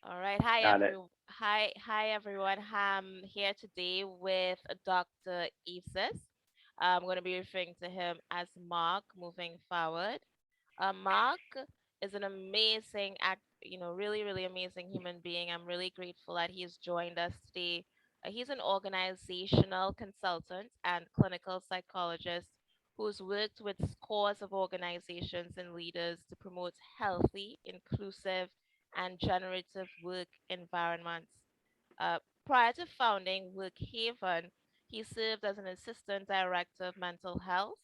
All right. Hi, Got it. Hi, everyone. I'm here today with Dr. Evces. I'm going to be referring to him as Mark moving forward. Mark is an amazing really, really amazing human being. I'm really grateful that he's joined us today. He's an organizational consultant and clinical psychologist who's worked with scores of organizations and leaders to promote healthy, inclusive, and generative work environments. Uh, Prior to founding Workhaven, he served as an assistant director of mental health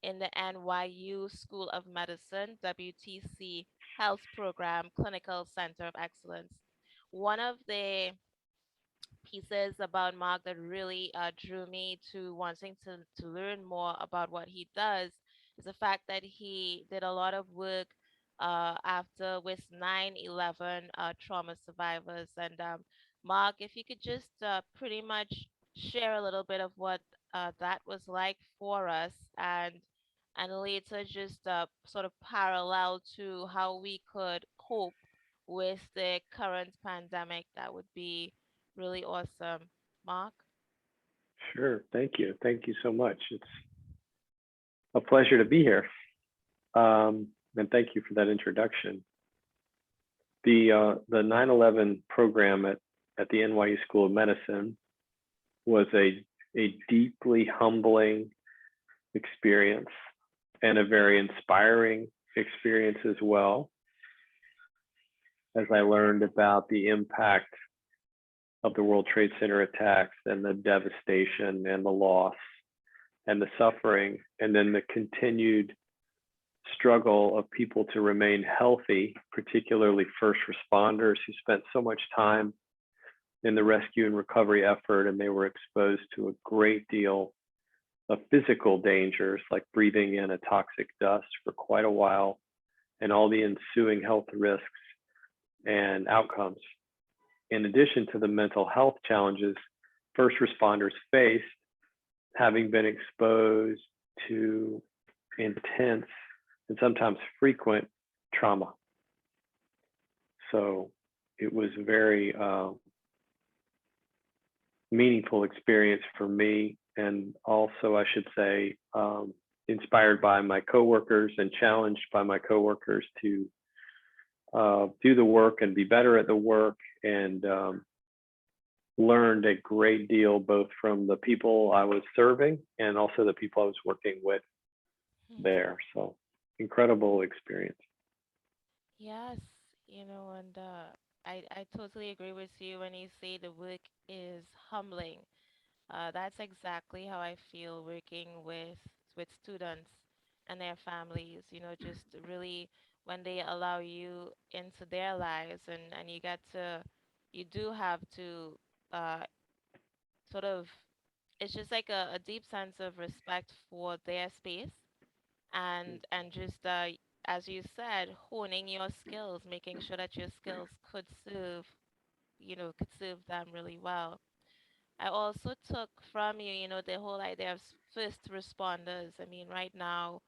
in the NYU School of Medicine WTC Health Program Clinical Center of Excellence. One of the pieces about Mark that really drew me to wanting to learn more about what he does is the fact that he did a lot of work after with 9/11 trauma survivors. And Mark, if you could just pretty much share a little bit of what that was like for us, and later just sort of parallel to how we could cope with the current pandemic, that would be really awesome. Mark? Sure. Thank you. Thank you so much. It's a pleasure to be here. And thank you for that introduction. The 9/11 program at the NYU School of Medicine was a deeply humbling experience and a very inspiring experience as well, as I learned about the impact of the World Trade Center attacks and the devastation and the loss and the suffering, and then the continued struggle of people to remain healthy, particularly first responders who spent so much time in the rescue and recovery effort, and they were exposed to a great deal of physical dangers like breathing in a toxic dust for quite a while, and all the ensuing health risks and outcomes. In addition to the mental health challenges first responders faced, having been exposed to intense and sometimes frequent trauma. So it was a very meaningful experience for me, and also, I should say, inspired by my coworkers and challenged by my coworkers to do the work and be better at the work, and learned a great deal both from the people I was serving and also the people I was working with Hmm. there. So incredible experience. Yes, and I totally agree with you when you say the work is humbling. That's exactly how I feel working with students and their families, just really when they allow you into their lives, and you do have to uh, sort of, it's just like a deep sense of respect for their space, and just as you said, honing your skills, making sure that your skills could serve them really well. I also took from you, the whole idea of first responders. I mean, right now,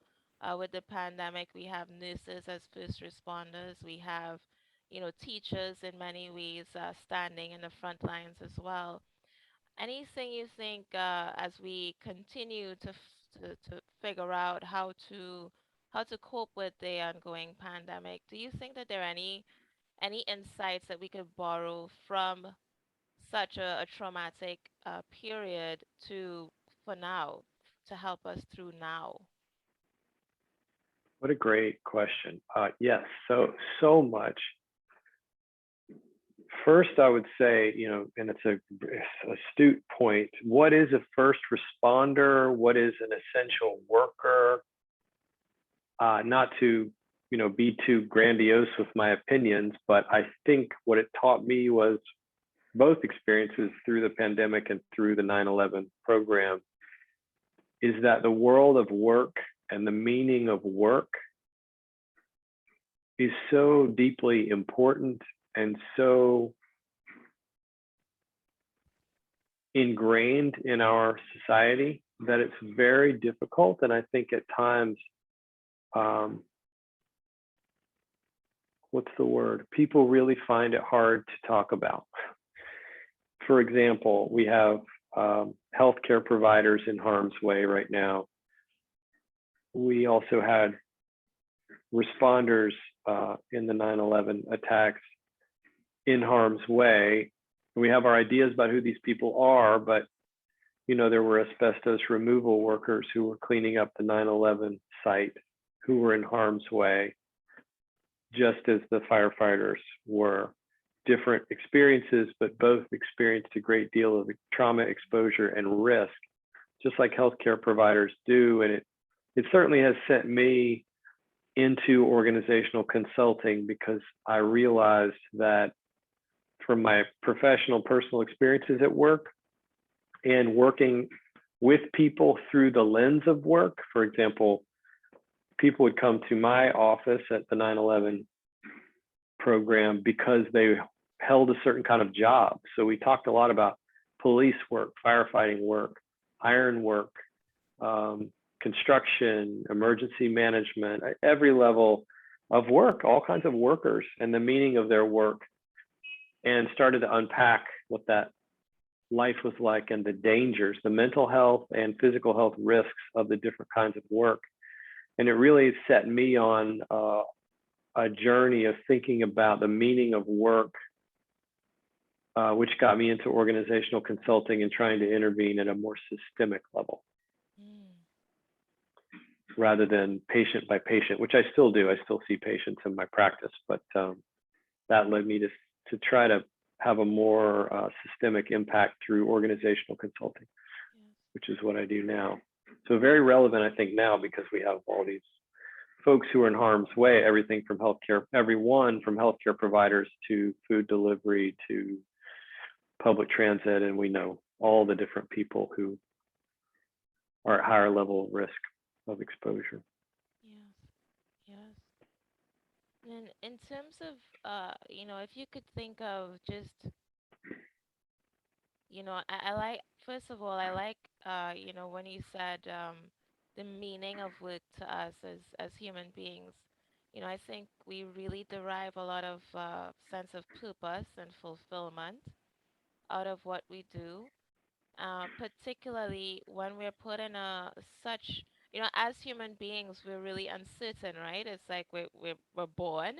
with the pandemic, we have nurses as first responders. We have, teachers in many ways standing in the front lines as well. Anything you think as we continue to figure out how to cope with the ongoing pandemic? Do you think that there are any insights that we could borrow from such a traumatic period to for now to help us through now? What a great question. Yes, so much. First, I would say, and it's a astute point. What is a first responder? What is an essential worker? Not to, be too grandiose with my opinions, but I think what it taught me was both experiences through the pandemic and through the 9/11 program is that the world of work and the meaning of work is so deeply important and so ingrained in our society that it's very difficult. And I think at times, um, what's the word? People really find it hard to talk about. For example, we have healthcare providers in harm's way right now. We also had responders in the 9/11 attacks in harm's way. We have our ideas about who these people are, but there were asbestos removal workers who were cleaning up the 9/11 site who were in harm's way, just as the firefighters were. Different experiences, but both experienced a great deal of trauma exposure and risk, just like healthcare providers do. And it certainly has sent me into organizational consulting, because I realized that from my professional personal experiences at work and working with people through the lens of work. For example, people would come to my office at the 9/11 program because they held a certain kind of job. So we talked a lot about police work, firefighting work, iron work, construction, emergency management, every level of work, all kinds of workers and the meaning of their work, and started to unpack what that life was like and the dangers, the mental health and physical health risks of the different kinds of work. And it really set me on a journey of thinking about the meaning of work, which got me into organizational consulting and trying to intervene at a more systemic level rather than patient by patient, which I still do. I still see patients in my practice, but that led me to try to have a more systemic impact through organizational consulting, which is what I do now. So very relevant, I think, now, because we have all these folks who are in harm's way, everything from healthcare, everyone from healthcare providers to food delivery to public transit, and we know all the different people who are at higher level of risk of exposure. Yes, yes. And in terms of, if you could think of just, I like, first of all, I like, when you said the meaning of work to us as human beings. I think we really derive a lot of sense of purpose and fulfillment out of what we do, particularly when we're put in such, as human beings, we're really uncertain, right? It's like we're born,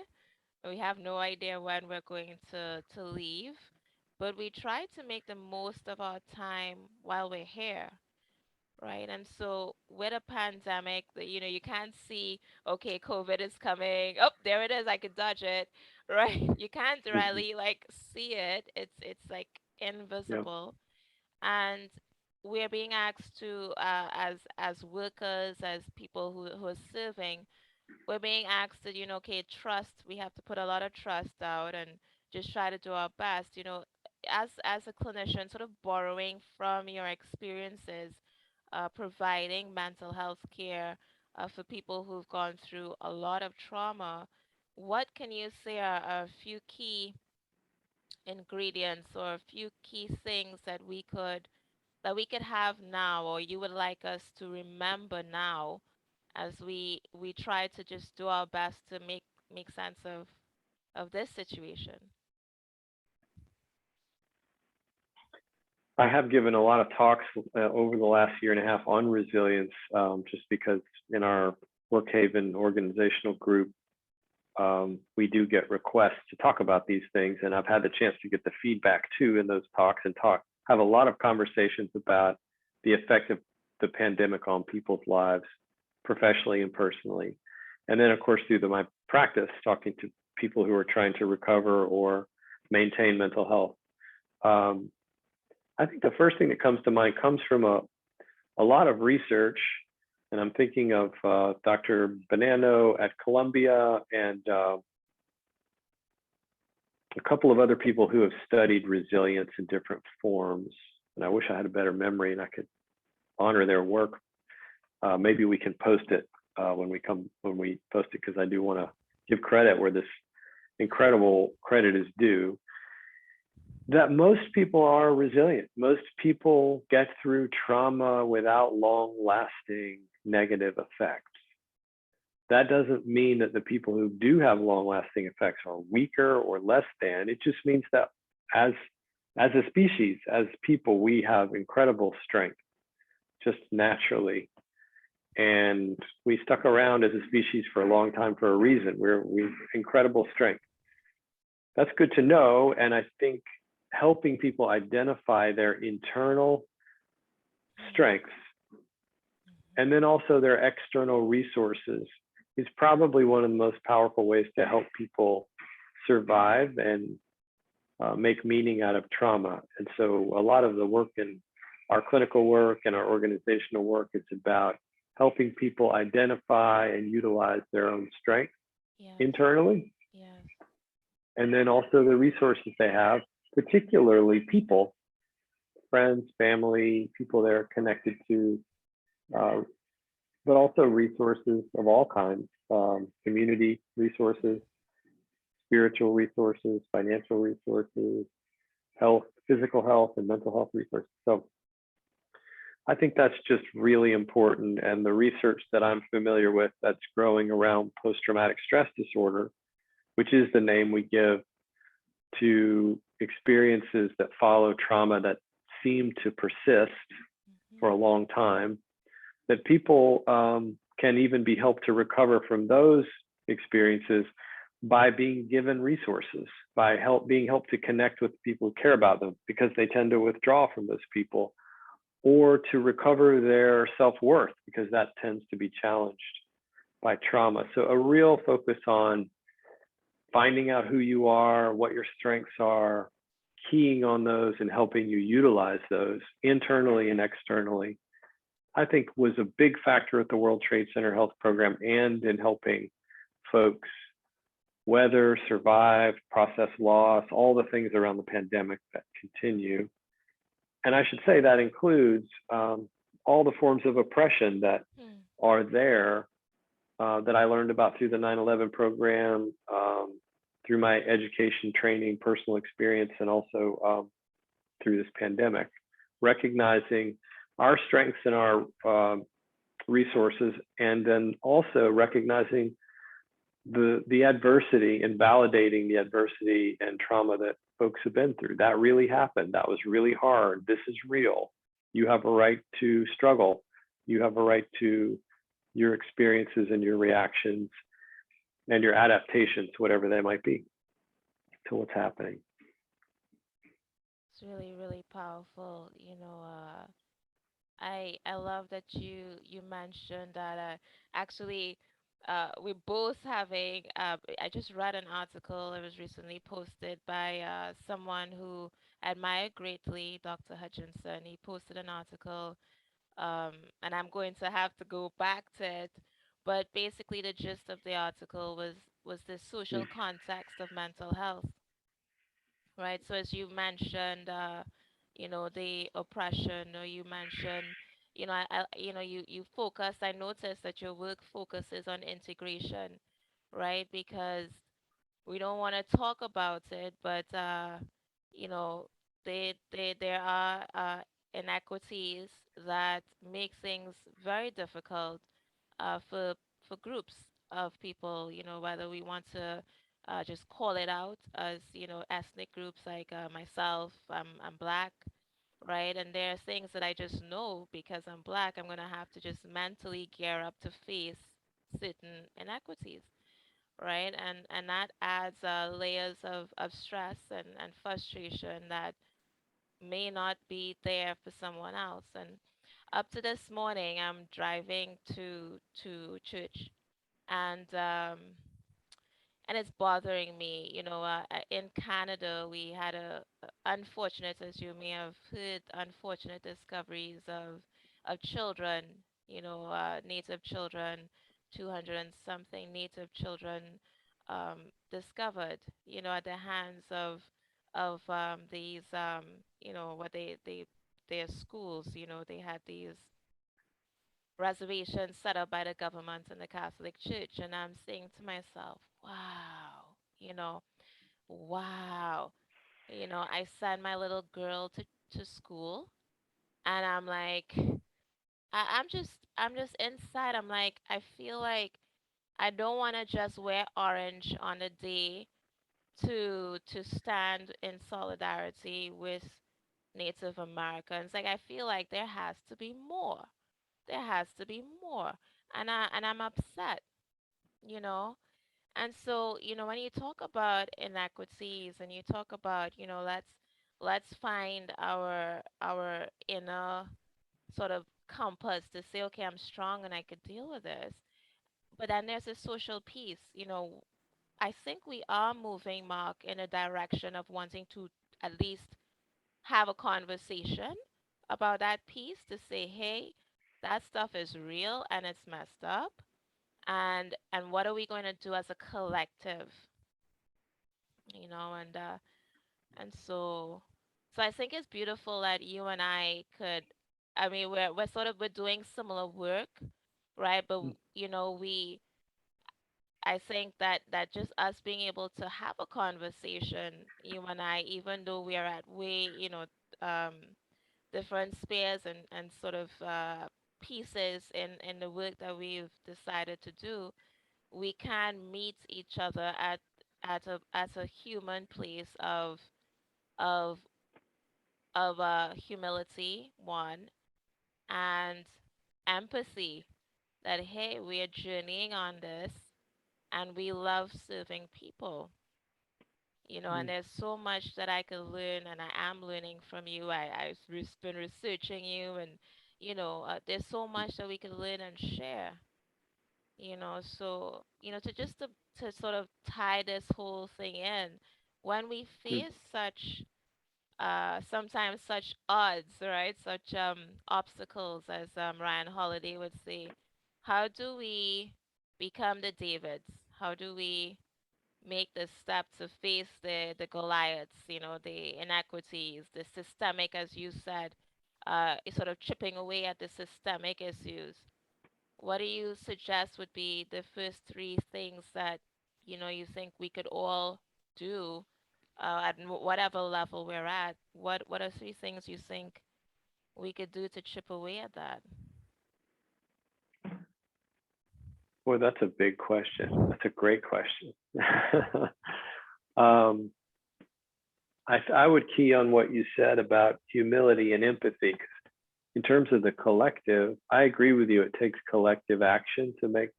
we have no idea when we're going to leave, but we try to make the most of our time while we're here, right? And so with a pandemic, you can't see, okay, COVID is coming. Oh, there it is. I could dodge it, right? You can't Mhm. really like see it. It's like Yeah. invisible, and we're being asked to, as workers, as people who are serving, we're being asked to, okay, trust. We have to put a lot of trust out and just try to do our best, as a clinician, sort of borrowing from your experiences, providing mental health care for people who've gone through a lot of trauma. What can you say are a few key ingredients or a few key things that we could have now, or you would like us to remember now, as we try to just do our best to make sense of this situation? I have given a lot of talks over the last year and a half on resilience, just because in our Workhaven organizational group, we do get requests to talk about these things, and I've had the chance to get the feedback too in those talks, and have a lot of conversations about the effect of the pandemic on people's lives, professionally and personally. And then, of course, through my practice, talking to people who are trying to recover or maintain mental health. I think the first thing that comes to mind comes from a lot of research, and I'm thinking of Dr. Bonanno at Columbia and a couple of other people who have studied resilience in different forms. And I wish I had a better memory and I could honor their work. Maybe we can post it when we post it, because I do want to give credit where this incredible credit is due. That most people are resilient. Most people get through trauma without long-lasting negative effects. That doesn't mean that the people who do have long lasting effects are weaker or less than. It just means that as as a species, as people, we have incredible strength just naturally. And we stuck around as a species for a long time for a reason. We incredible strength. That's good to know. And I think helping people identify their internal Mm-hmm. strengths and then also their external resources is probably one of the most powerful ways to help people survive and make meaning out of trauma. And so a lot of the work in our clinical work and our organizational work is about helping people identify and utilize their own strengths Yes. internally, Yes. and then also the resources they have, particularly people, friends, family, people they're connected to, uh, but also resources of all kinds, community resources, spiritual resources, financial resources, health, physical health, and mental health resources. So I think that's just really important. And the research that I'm familiar with that's growing around post traumatic stress disorder, which is the name we give to experiences that follow trauma that seem to persist Mm-hmm. for a long time, that people can even be helped to recover from those experiences by being given resources, by being helped to connect with people who care about them because they tend to withdraw from those people, or to recover their self-worth because that tends to be challenged by trauma. So a real focus on finding out who you are, what your strengths are, keying on those and helping you utilize those internally and externally, I think was a big factor at the World Trade Center Health Program and in helping folks weather, survive, process loss, all the things around the pandemic that continue. And I should say that includes all the forms of oppression that Hmm. are there that I learned about through the 9/11 program, through my education, training, personal experience, and also through this pandemic. Recognizing our strengths and our resources, and then also recognizing the adversity and validating the adversity and trauma that folks have been through. That really happened. That was really hard. This is real. You have a right to struggle. You have a right to your experiences and your reactions and your adaptations, whatever they might be, to what's happening. It's really, really powerful. I love that you mentioned that actually we're both having I just read an article. It was recently posted by someone who I admire greatly, Dr. Hutchinson. He posted an article, um, and I'm going to have to go back to it. But basically, the gist of the article was the social context of mental health, right? So as you mentioned, the oppression, or you mentioned, you focus. I noticed that your work focuses on integration, right? Because we don't want to talk about it, but you know, there are inequities that make things very difficult for groups of people. Whether we want to just call it out as ethnic groups like myself. I'm black, right? And there are things that I just know because I'm black. I'm gonna have to just mentally gear up to face certain inequities, right? And that adds layers of stress and frustration that may not be there for someone else. And up to this morning, I'm driving to church, and it's bothering me. In Canada, we had unfortunate, as you may have heard, unfortunate discoveries of children. Native children, 200 and something native children discovered. At the hands of these what they their schools. They had these reservations set up by the government and the Catholic Church. And I'm saying to myself, wow, wow. I sent my little girl to school, and I'm like, I'm just inside. I'm like, I feel like I don't want to just wear orange on a day to stand in solidarity with Native Americans. Like I feel like there has to be more. There has to be more. And I'm upset, you know. And so, when you talk about inequities and you talk about, let's find our inner sort of compass to say, okay, I'm strong and I could deal with this. But then there's a social piece, I think we are moving, Mark, in a direction of wanting to at least have a conversation about that piece to say, hey, that stuff is real and it's messed up. And what are we going to do as a collective, and so I think it's beautiful that you and I could, I mean, we're doing similar work, right? But we I think that just us being able to have a conversation, you and I, even though we are at way, um, different spheres and sort of pieces in the work that we've decided to do, we can meet each other at a human place of humility, one, and empathy. That hey, we are journeying on this, and we love serving people. And there's so much that I could learn, and I am learning from you. I've been researching you, and there's so much that we can learn and share. So to sort of tie this whole thing in, when we face such sometimes such odds, right? Such obstacles, as Ryan Holiday would say. How do we become the Davids? How do we make the step to face the Goliaths? The inequities, the systemic, as you said, is sort of chipping away at the systemic issues. What do you suggest would be the first three things that you think we could all do at whatever level we're at? What are three things you think we could do to chip away at that? Boy, that's a big question. That's a great question. um, I would key on what you said about humility and empathy. In terms of the collective, I agree with you. It takes collective action to make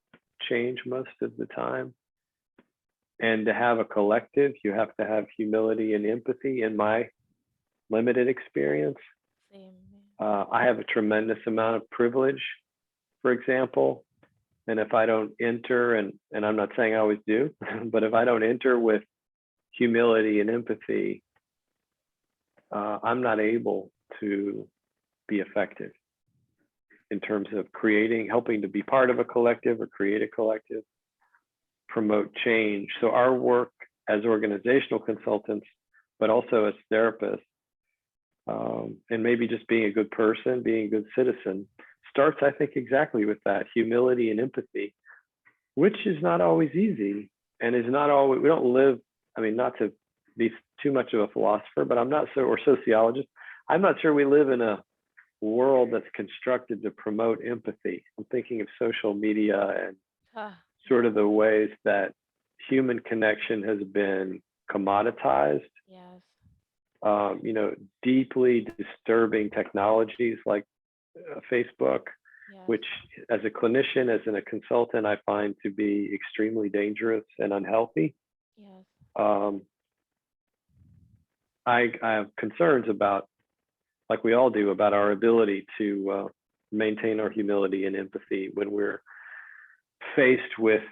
change most of the time. And to have a collective, you have to have humility and empathy. In my limited experience, Same. I have a tremendous amount of privilege, for example. And if I don't enter, and I'm not saying I always do, but if I don't enter with humility and empathy, I'm not able to be effective in terms of helping to be part of a collective or create a collective, promote change. So our work as organizational consultants, but also as therapists, and maybe just being a good person, being a good citizen, starts, I think, exactly with that humility and empathy, which is not always easy and is not always, we don't live, I mean, not to be too much of a philosopher, but I'm not so, or sociologist, I'm not sure we live in a world that's constructed to promote empathy. I'm thinking of social media and sort of the ways that human connection has been commoditized. Yes. Deeply disturbing technologies like Facebook, Yes. which as a clinician, as a consultant, I find to be extremely dangerous and unhealthy. Yes. Um, I have concerns about, like we all do, about our ability to maintain our humility and empathy when we're faced with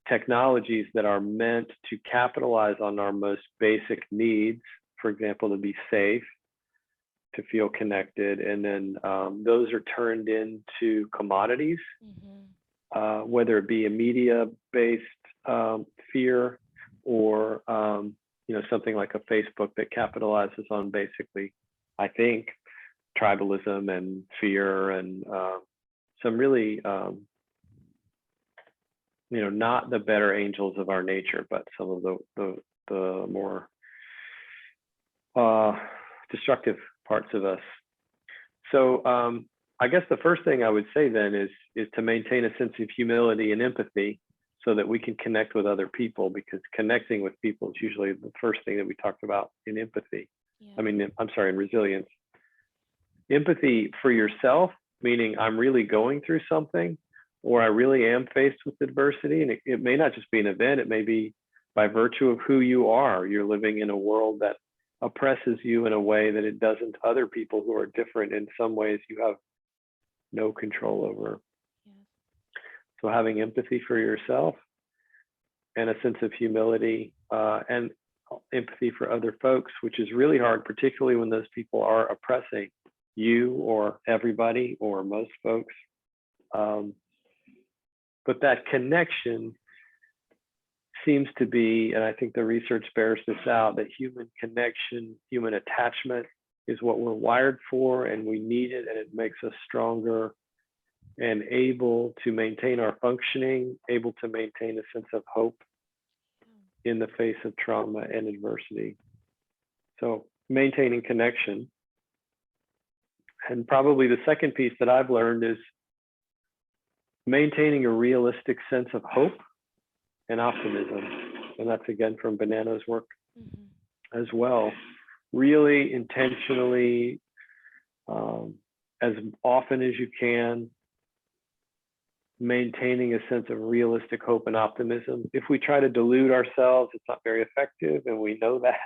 technologies that are meant to capitalize on our most basic needs, for example, to be safe, to feel connected, and then those are turned into commodities, whether it be a media-based fear or something like a Facebook that capitalizes on basically, I think, tribalism and fear and some really not the better angels of our nature, but some of the more destructive parts of us. So I guess the first thing I would say then is to maintain a sense of humility and empathy. so that we can connect with other people, because connecting with people is usually the first thing that we talked about in empathy. I Yes. mean, I'm sorry, in resilience. Empathy for yourself, meaning I'm really going through something, or I really am faced with adversity. And it may not just be an event, it may be by virtue of who you are. You're living in a world that oppresses you in a way that it doesn't other people who are different in some ways you have no control over. Yes. So having empathy for yourself and a sense of humility, and empathy for other folks, which is really hard, particularly when those people are oppressing you or everybody or most folks. Um, but that connection seems to be, and I think the research bears this out, that human connection, human attachment is what we're wired for, and we need it, and it makes us stronger and able to maintain our functioning, able to maintain a sense of hope in the face of trauma and adversity. So maintaining connection. And probably the second piece that I've learned is maintaining a realistic sense of hope and optimism. And that's again from Banana's work Mm-hmm. as well. Really intentionally, um, as often as you can, maintaining a sense of realistic hope and optimism. If we try to delude ourselves, it's not very effective, and we know that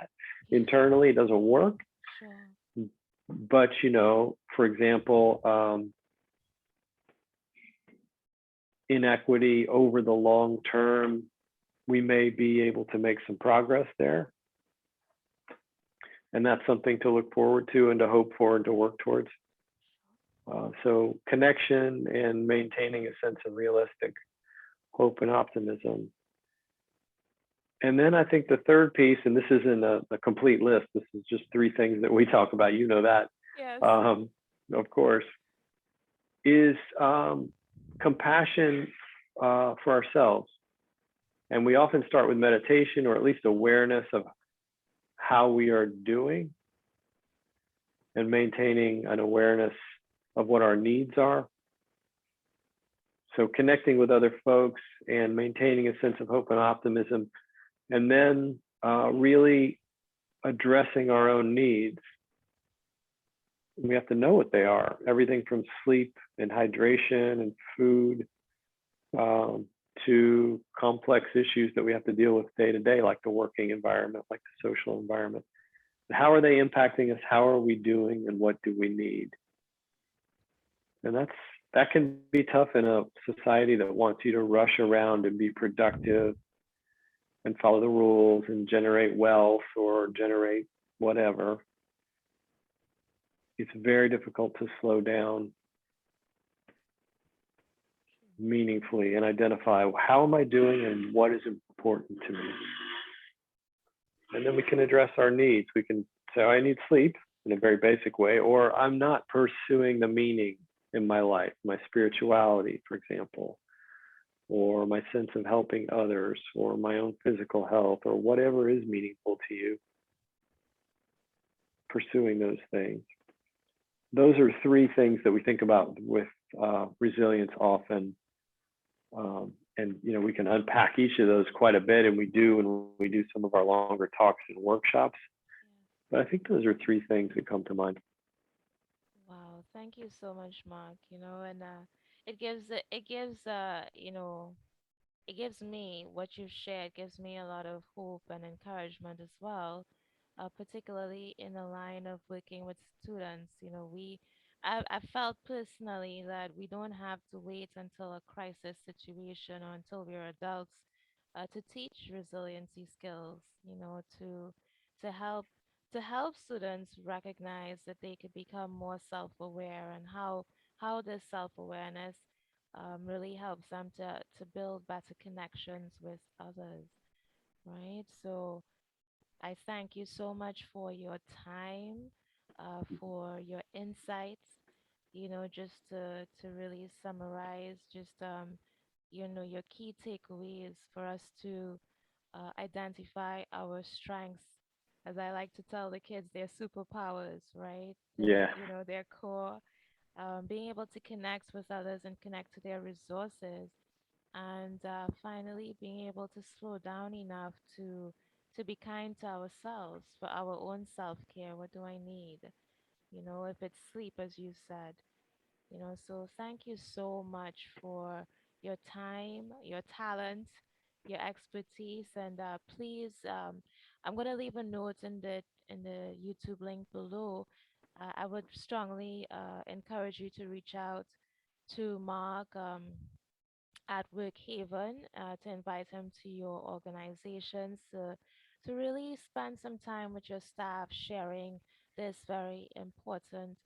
Yes. internally it doesn't work. Sure. But for example, inequity over the long term, we may be able to make some progress there, and that's something to look forward to and to hope for and to work towards. So connection and maintaining a sense of realistic hope and optimism. And then I think the third piece, and this isn't a complete list, this is just three things that we talk about, you know that, Yes. of course, is compassion for ourselves. And we often start with meditation, or at least awareness of how we are doing, and maintaining an awareness of what our needs are. So connecting with other folks and maintaining a sense of hope and optimism, and then really addressing our own needs. We have to know what they are. Everything from sleep and hydration and food, to complex issues that we have to deal with day to day, like the working environment, like the social environment. How are they impacting us? How are we doing? And what do we need? And that can be tough in a society that wants you to rush around and be productive and follow the rules and generate wealth or generate whatever. It's very difficult to slow down meaningfully and identify, how am I doing and what is important to me? And then we can address our needs. We can say, I need sleep in a very basic way, or I'm not pursuing the meaning in my life, my spirituality, for example, or my sense of helping others, or my own physical health, or whatever is meaningful to you, pursuing those things. Those are three things that we think about with resilience often. And we can unpack each of those quite a bit, and we do when we do some of our longer talks and workshops. But I think those are three things that come to mind. Wow, thank you so much, Mark. And it gives me what you've shared gives me a lot of hope and encouragement as well, particularly in the line of working with students. I felt personally that we don't have to wait until a crisis situation or until we're adults to teach resiliency skills. To help students recognize that they could become more self-aware, and how this self-awareness really helps them to build better connections with others, right? So I thank you so much for your time, for your insights, just to really summarize, just your key takeaways for us to identify our strengths. As I like to tell the kids, their superpowers, right? Yeah, Their core, being able to connect with others and connect to their resources, and finally being able to slow down enough to be kind to ourselves for our own self-care. What do I need? If it's sleep, as you said. So thank you so much for your time, your talent, your expertise, and please, I'm gonna leave a note in the YouTube link below. I would strongly encourage you to reach out to Mark at Workhaven to invite him to your organizations to really spend some time with your staff sharing this very important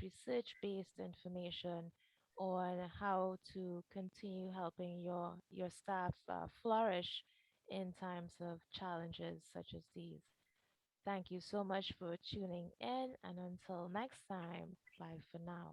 research-based information on how to continue helping your staff flourish in times of challenges such as these. Thank you so much for tuning in, and until next time, bye for now.